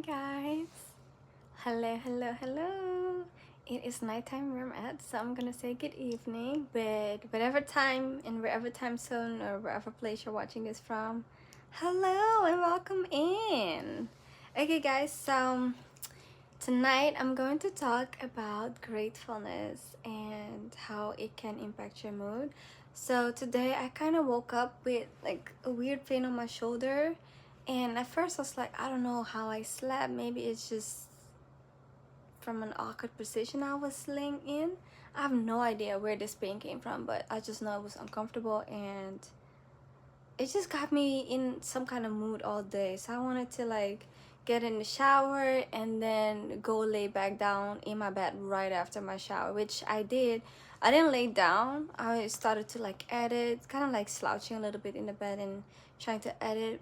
guys. Hello. It is nighttime where I'm at, so I'm gonna say good evening. But whatever time and wherever time zone or wherever place you're watching this from, hello and welcome in. Okay, guys. So tonight I'm going to talk about gratefulness and how it can impact your mood. So today I kind of woke up with like a weird pain on my shoulder, and at first I was like, I don't know how I slept. Maybe it's just from an awkward position I was laying in. I have no idea where this pain came from, but I just know it was uncomfortable and it just got me in some kind of mood all day. So I wanted to like get in the shower and then go lay back down in my bed right after my shower, which I did. I didn't lay down. I started to like edit, kind of like slouching a little bit in the bed and trying to edit.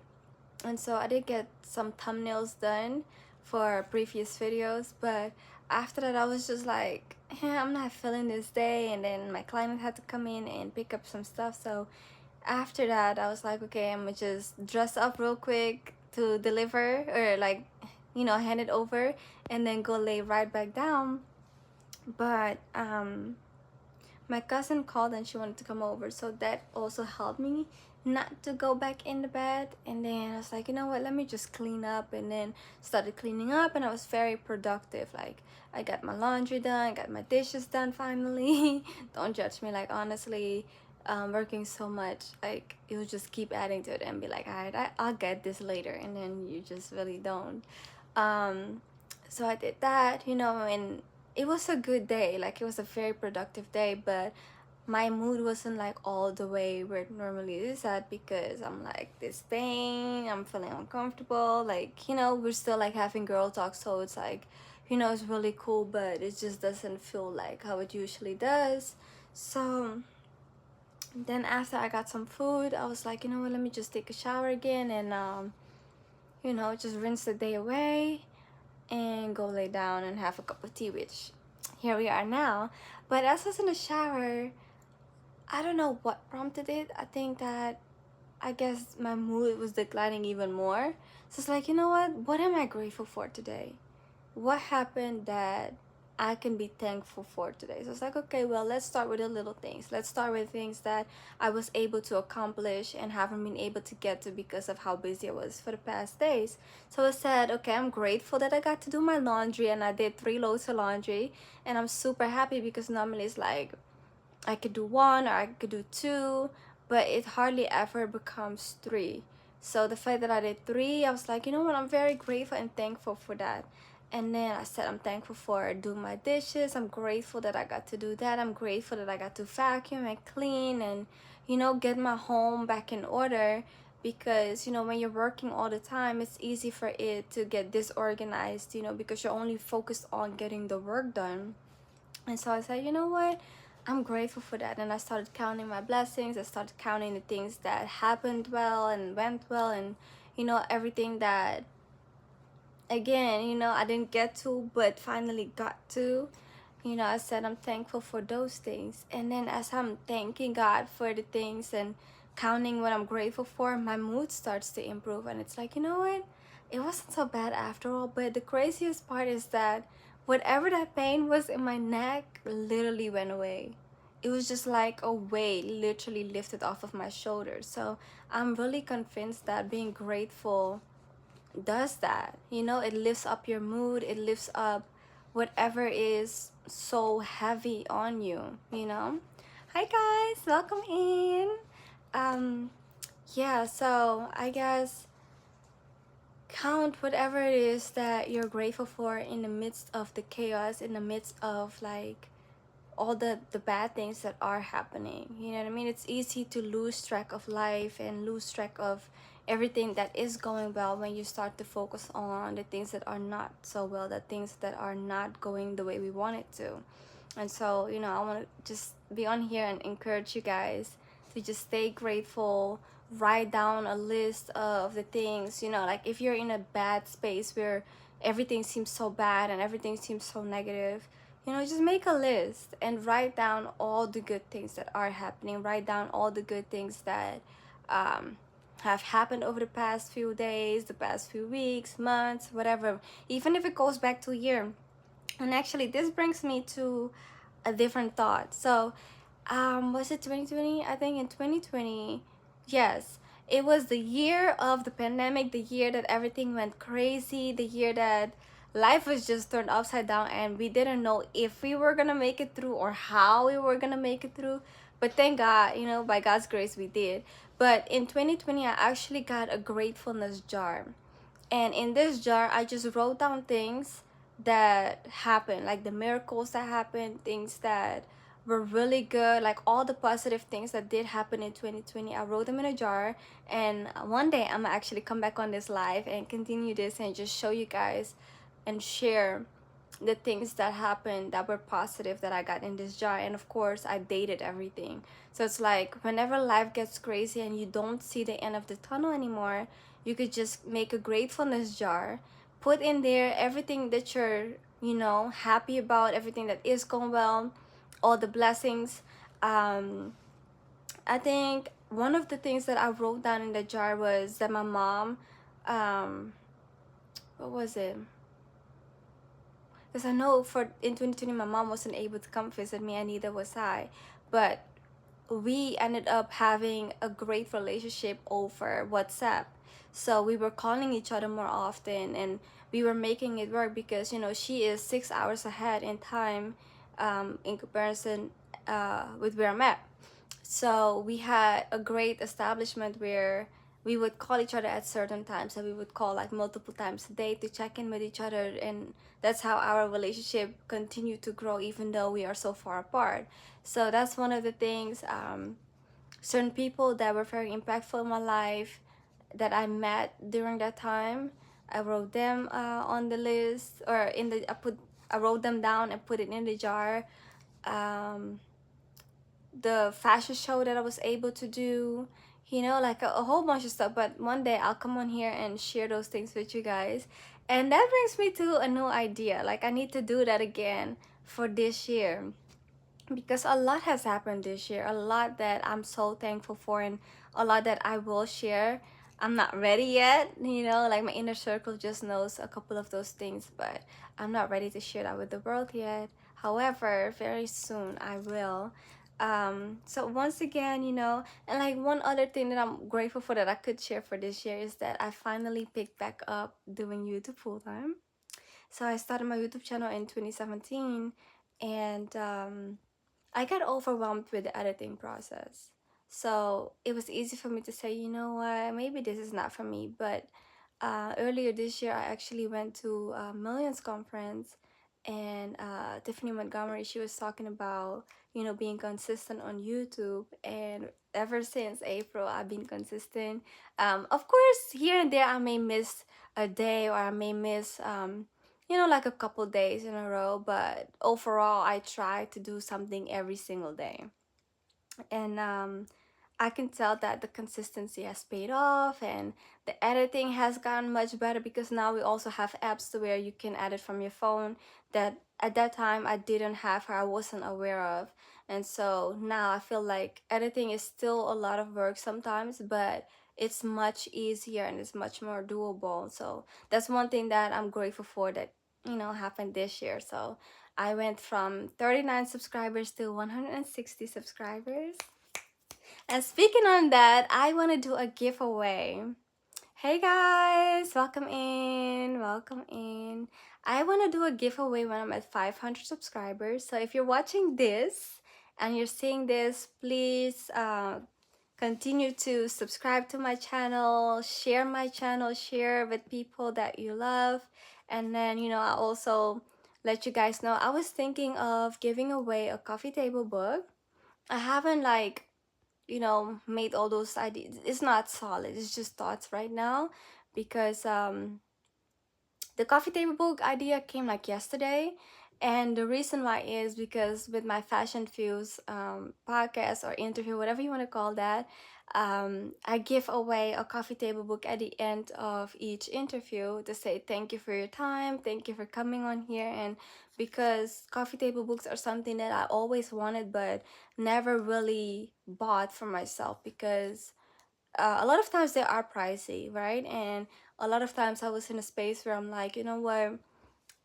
And so I did get some thumbnails done for previous videos, but after that I was just like, I'm not feeling this day. And then my client had to come in and pick up some stuff, so after that I was like, okay, I'm gonna just dress up real quick to deliver, or like, hand it over and then go lay right back down. But my cousin called and she wanted to come over, so that also helped me not to go back in the bed. And then I was like, you know what, let me just clean up, and then started cleaning up, and I was very productive. Like, I got my laundry done, got my dishes done finally. Don't judge me, like, honestly, working so much, like, it would just keep adding to it and be like, all right, I'll get this later, and then you just really don't. So I did that, and it was a good day. Like, it was a very productive day, but my mood wasn't like all the way where it normally is at, because I'm like, this pain, I'm feeling uncomfortable. Like, we're still like having girl talk, so it's like, it's really cool, but it just doesn't feel like how it usually does. So then after I got some food, I was like, you know what, let me just take a shower again and just rinse the day away and go lay down and have a cup of tea, which here we are now. But as I was in the shower, I don't know what prompted it. I guess my mood was declining even more. So it's like, you know what am I grateful for today? What happened that I can be thankful for today? So it's like, okay, well, let's start with the little things. Let's start with things that I was able to accomplish and haven't been able to get to because of how busy I was for the past days. So I said, okay, I'm grateful that I got to do my laundry, and I did 3 loads of laundry, and I'm super happy because normally it's like I could do 1 or I could do 2, but it hardly ever becomes 3. So the fact that I did 3, I was like, you know what, I'm very grateful and thankful for that. And then I said, I'm thankful for doing my dishes. I'm grateful that I got to do that. I'm grateful that I got to vacuum and clean and, get my home back in order. Because, when you're working all the time, it's easy for it to get disorganized, because you're only focused on getting the work done. And so I said, you know what? I'm grateful for that. And I started counting my blessings. I started counting the things that happened well and went well, and, everything that, again, I didn't get to but finally got to. I said I'm thankful for those things. And then as I'm thanking God for the things and counting what I'm grateful for, my mood starts to improve. And it's like, you know what? It wasn't so bad after all. But the craziest part is that whatever that pain was in my neck literally went away. It was just like a weight literally lifted off of my shoulders. So I'm really convinced that being grateful does that. It lifts up your mood, it lifts up whatever is so heavy on you. Hi guys, welcome in. Yeah, so I guess count whatever it is that you're grateful for in the midst of the chaos, in the midst of like all the bad things that are happening. You know what I mean? It's easy to lose track of life and lose track of everything that is going well when you start to focus on the things that are not so well, the things that are not going the way we want it to. And so, I want to just be on here and encourage you guys to just stay grateful. Write down a list of the things, like if you're in a bad space where everything seems so bad and everything seems so negative, just make a list and write down all the good things that are happening. Write down all the good things that have happened over the past few days, the past few weeks, months, whatever, even if it goes back to a year. And actually, this brings me to a different thought. So, was it 2020? I think in 2020, yes, it was the year of the pandemic, the year that everything went crazy, the year that life was just turned upside down and we didn't know if we were gonna make it through or how we were gonna make it through. But thank God, by God's grace, we did. But in 2020, I actually got a gratefulness jar. And in this jar, I just wrote down things that happened, like the miracles that happened, things that were really good, like all the positive things that did happen in 2020. I wrote them in a jar. And one day, I'm gonna actually come back on this live and continue this and just show you guys and share the things that happened that were positive that I got in this jar. And of course, I dated everything. So it's like whenever life gets crazy and you don't see the end of the tunnel anymore, you could just make a gratefulness jar, put in there everything that you're, happy about, everything that is going well, all the blessings. I think one of the things that I wrote down in the jar was that my mom, what was it? Because I know for in 2020 my mom wasn't able to come visit me and neither was I, but we ended up having a great relationship over WhatsApp. So we were calling each other more often and we were making it work because she is 6 hours ahead in time, in comparison with where I'm at. So we had a great establishment where we would call each other at certain times, and we would call like multiple times a day to check in with each other. And that's how our relationship continued to grow even though we are so far apart. So that's one of the things. Certain people that were very impactful in my life that I met during that time, I wrote them on the list, or I wrote them down and put it in the jar. um, the fashion show that I was able to do, like a whole bunch of stuff. But one day I'll come on here and share those things with you guys. And that brings me to a new idea. Like, I need to do that again for this year because a lot has happened this year, a lot that I'm so thankful for, and a lot that I will share. I'm not ready yet, like my inner circle just knows a couple of those things, but I'm not ready to share that with the world yet. However, very soon I will. So once again, and like one other thing that I'm grateful for that I could share for this year is that I finally picked back up doing YouTube full time. So I started my YouTube channel in 2017, and I got overwhelmed with the editing process. So it was easy for me to say, you know what, maybe this is not for me. But earlier this year, I actually went to a Millions conference, and Tiffany Montgomery, she was talking about, being consistent on YouTube. And ever since April, I've been consistent. Of course, here and there, I may miss a day or I may miss, like a couple days in a row, but overall, I try to do something every single day. And I can tell that the consistency has paid off, and the editing has gotten much better because now we also have apps to where you can edit from your phone that at that time I didn't have or I wasn't aware of. And so now I feel like editing is still a lot of work sometimes, but it's much easier and it's much more doable. So that's one thing that I'm grateful for that happened this year. So I went from 39 subscribers to 160 subscribers. And speaking on that, I want to do a giveaway. Hey guys, welcome in, welcome in. I want to do a giveaway when I'm at 500 subscribers. So if you're watching this and you're seeing this, please continue to subscribe to my channel, share with people that you love. And then, I also let you guys know I was thinking of giving away a coffee table book. I haven't made all those ideas. It's not solid, it's just thoughts right now because the coffee table book idea came like yesterday. And the reason why is because with my Fashion Fuse podcast or interview, whatever you want to call that, I give away a coffee table book at the end of each interview to say thank you for your time, thank you for coming on here. And because coffee table books are something that I always wanted but never really bought for myself because a lot of times they are pricey, right? And a lot of times I was in a space where I'm like, you know what,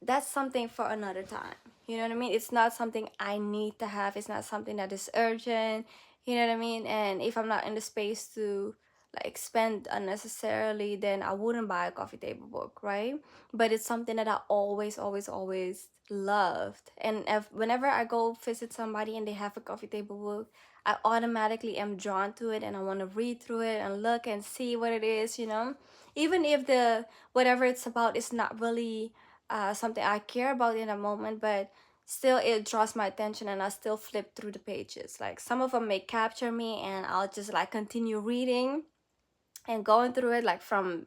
that's something for another time. You know what I mean? It's not something I need to have. It's not something that is urgent. You know what I mean? And if I'm not in the space to like spend unnecessarily, then I wouldn't buy a coffee table book, right? But it's something that I always, always, always loved. And whenever I go visit somebody and they have a coffee table book, I automatically am drawn to it and I want to read through it and look and see what it is, you know? Even if the whatever it's about is not really something I care about in a moment, but still it draws my attention and I still flip through the pages. Like some of them may capture me and I'll just like continue reading and going through it like from,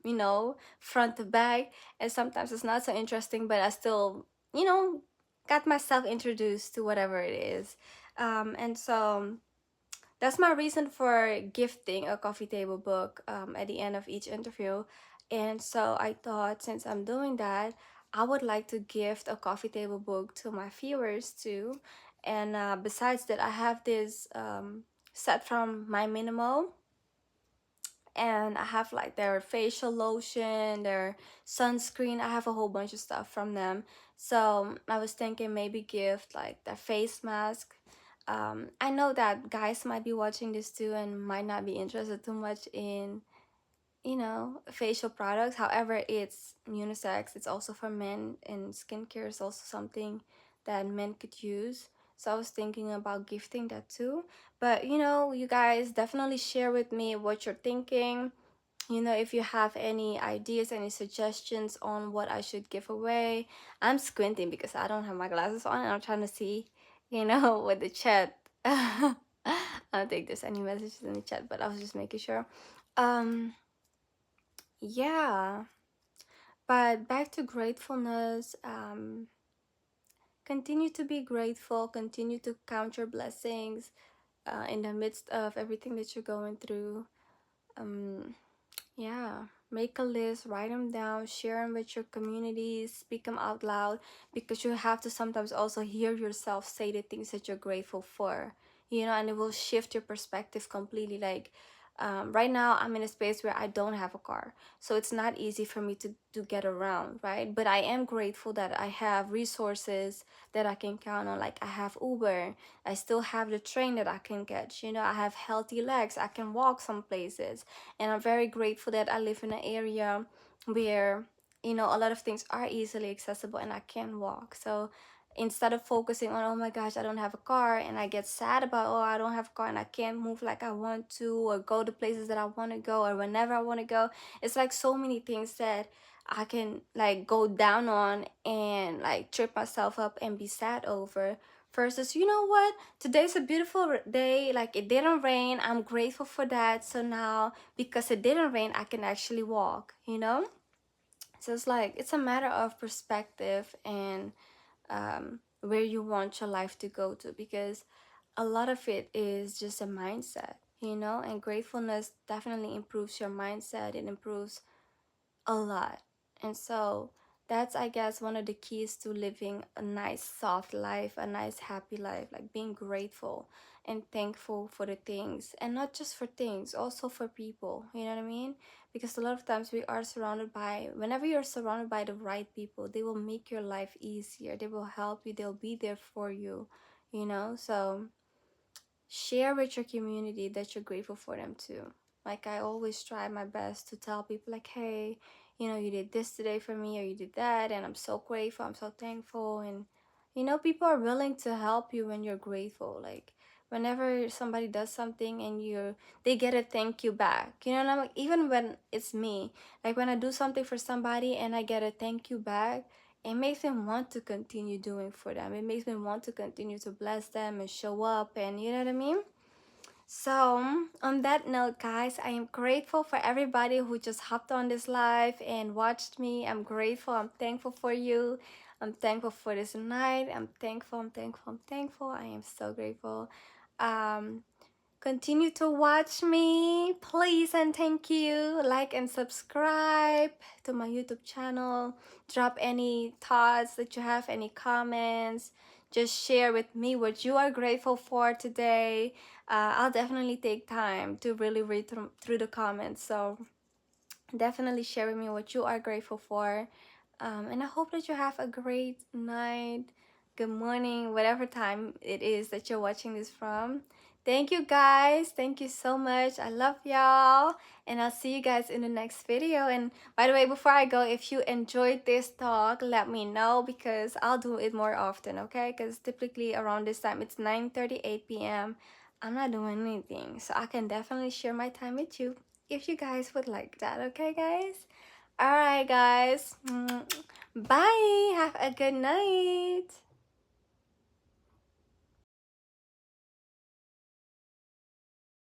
front to back. And sometimes it's not so interesting, but I still, got myself introduced to whatever it is. And so that's my reason for gifting a coffee table book at the end of each interview. And so I thought since I'm doing that, I would like to gift a coffee table book to my viewers too. And besides that, I have this set from My Minimal, and I have like their facial lotion, their sunscreen. I have a whole bunch of stuff from them. So I was thinking maybe gift like their face mask. I know that guys might be watching this too and might not be interested too much in, facial products. However, it's unisex. It's also for men, and skincare is also something that men could use. So I was thinking about gifting that too. But you guys definitely share with me what you're thinking. If you have any ideas, any suggestions on what I should give away. I'm squinting because I don't have my glasses on and I'm trying to see, with the chat. I don't think there's any messages in the chat, but I was just making sure. Um, yeah, but back to gratefulness. Continue to be grateful, continue to count your blessings in the midst of everything that you're going through. Um, Yeah, make a list, write them down, share them with your communities, speak them out loud, because you have to sometimes also hear yourself say the things that you're grateful for, and it will shift your perspective completely. Like, right now, I'm in a space where I don't have a car, so it's not easy for me to get around, right? But I am grateful that I have resources that I can count on. Like, I have Uber, I still have the train that I can catch, I have healthy legs, I can walk some places. And I'm very grateful that I live in an area where a lot of things are easily accessible and I can walk. So instead of focusing on, oh my gosh, I don't have a car, and I get sad about, oh, I don't have a car and I can't move like I want to, or go to places that I want to go, or whenever I want to go, it's like so many things that I can like go down on and like trip myself up and be sad over, versus, you know what, today's a beautiful day, like it didn't rain, I'm grateful for that. So now because it didn't rain, I can actually walk. So it's like it's a matter of perspective and where you want your life to go to, because a lot of it is just a mindset. And gratefulness definitely improves your mindset. It improves a lot. And so that's, I guess, one of the keys to living a nice soft life, a nice happy life, like being grateful and thankful for the things, and not just for things, also for people. You know what I mean? Because a lot of times we are surrounded by, whenever you're surrounded by the right people, they will make your life easier, they will help you, they'll be there for you. So share with your community that you're grateful for them too. Like, I always try my best to tell people, like, hey, you did this today for me, or you did that, and I'm so grateful, I'm so thankful. And people are willing to help you when you're grateful. Like, whenever somebody does something and they get a thank you back, and I'm like, even when it's me, like when I do something for somebody and I get a thank you back, it makes me want to continue doing for them. It makes me want to continue to bless them and show up, and you know what I mean? So, on that note, guys, I am grateful for everybody who just hopped on this live and watched me. I'm grateful. I'm thankful for you. I'm thankful for this night. I'm thankful. I'm thankful. I'm thankful. I am so grateful. Um, Continue to watch me, please, and thank you. Like and subscribe to my YouTube channel. Drop any thoughts that you have, any comments. Just share with me what you are grateful for today. I'll definitely take time to really read through the comments. So definitely share with me what you are grateful for. And I hope that you have a great night, good morning, whatever time it is that you're watching this from. Thank you guys. Thank you so much. I love y'all. And I'll see you guys in the next video. And by the way, before I go, if you enjoyed this talk, let me know because I'll do it more often, okay? Because typically around this time, it's 9:38 p.m. I'm not doing anything. So I can definitely share my time with you if you guys would like that, okay, guys? All right, guys. Bye. Have a good night.